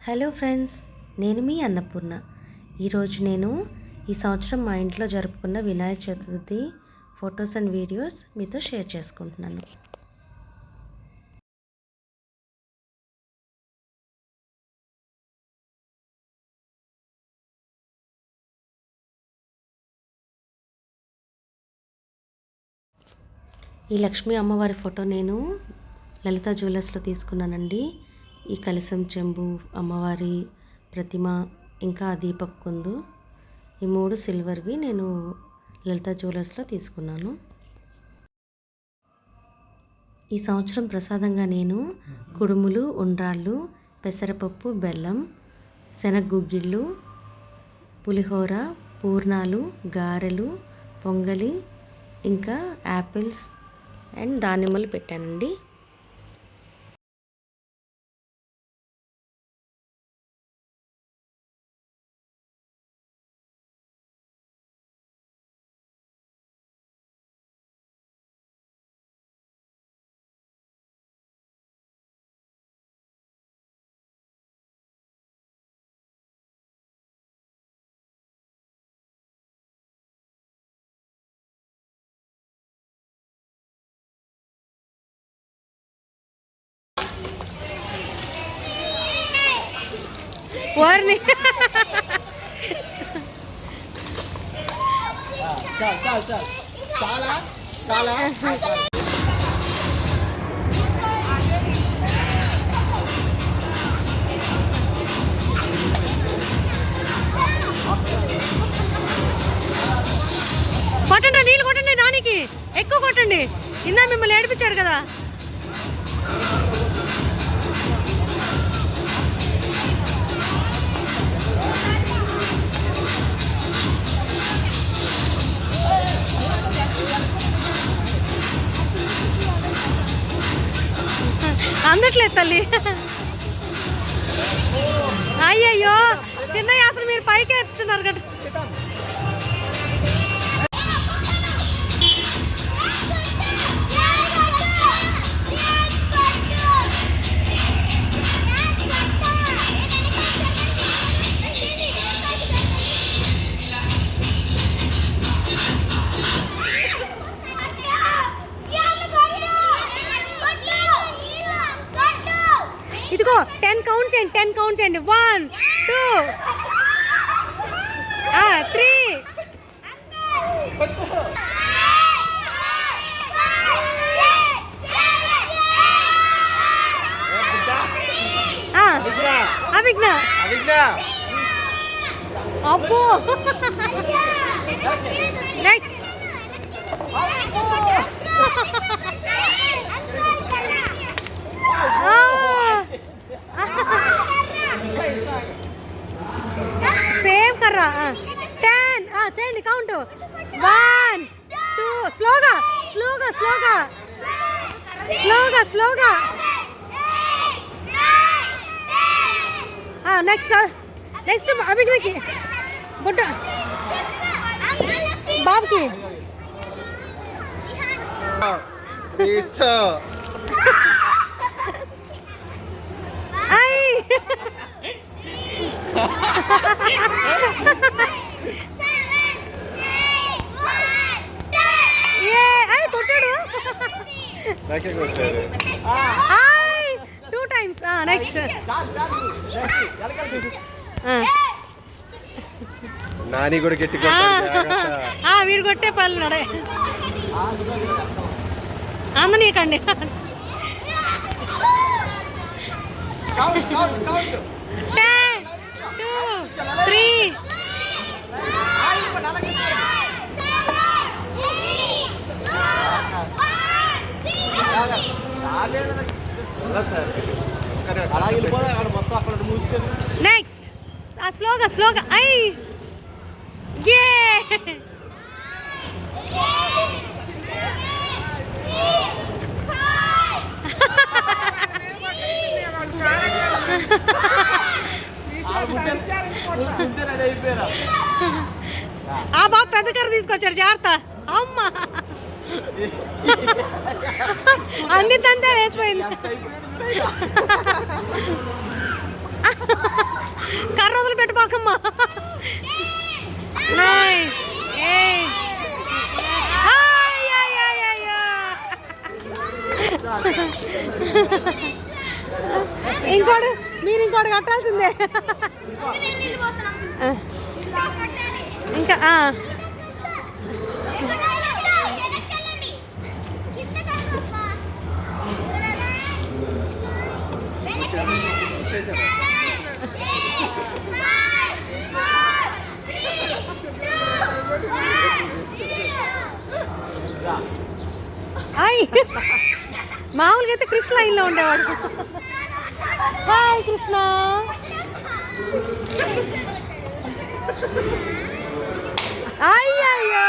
Hello friends, నేను మీ అన్నపూర్ణ. ఈరోజు నేను ఈ సంవత్సరం మా ఇంట్లో జరుపుకున్న Vinayaka Chaturthi photos and videos మీతో షేర్ చేసుకుంటున్నాను. ఈ లక్ష్మీ అమ్మవారి ఫోటో నేను లలిత జ్యువెలర్స్లో తీసుకున్నానండి. ఈ కలశం చెంబు, అమ్మవారి ప్రతిమ, ఇంకా దీపపు కుందు, ఈ 3 సిల్వర్వి నేను లలిత జ్యువెలర్స్లో తీసుకున్నాను. ఈ సంవత్సరం ప్రసాదంగా నేను కుడుములు, ఉండ్రాళ్ళు, పెసరపప్పు, బెల్లం, శనగగుగ్గిళ్ళు, పులిహోర, పూర్ణాలు, గారెలు, పొంగలి, ఇంకా యాపిల్స్ అండ్ దానిమ్మలు పెట్టానండి. వారిని కొట్టండి, నీళ్ళు కొట్టండి, దానికి ఎక్కువ కొట్టండి. ఇందా మిమ్మల్ని ఏడిపించాడు కదా. అందట్లేదు తల్లి. అయ్యయ్యో, చిన్నయ్య అసలు మీరు పైకి ఎత్తున్నారు కదా. ఇదిగో 10 కౌంట్ చేయండి. 1 2 3. అభిజ్ఞ అబ్బో. నెక్స్ట్ సేమ్ కర్రా. 10 చేయండి కౌంట్. 1 2. స్లోగా. నెక్స్ట్ అభిజ్ఞకి, బుట్ట బాబుకి. కొట్టాడు 2 times. నెక్స్ట్ నాని కూడా గట్టి వీడు కొట్టే పళ్ళు నడే అందనీకండి. 10 2 3. నెక్స్ట్ స్లోగా. ఆ బాబు పెద్ద కర్ర తీసుకొచ్చాడు, జాగ్రత్త. అమ్మ అన్ని తంతే లేచిపోయింది. కర్ర వదిలి పెట్టుకోకమ్మా. ఏయ్, ఏయ్. ఆయ్, ఆయ్, ఆయ్, అయ్యో. మీరు ఇంకోటి కట్టాల్సిందే. ఇంకా మామూలుగా అయితే కృష్ణ లైన్లో ఉండేవాడు. హాయ్ కృష్ణ. అయ్యయ్యో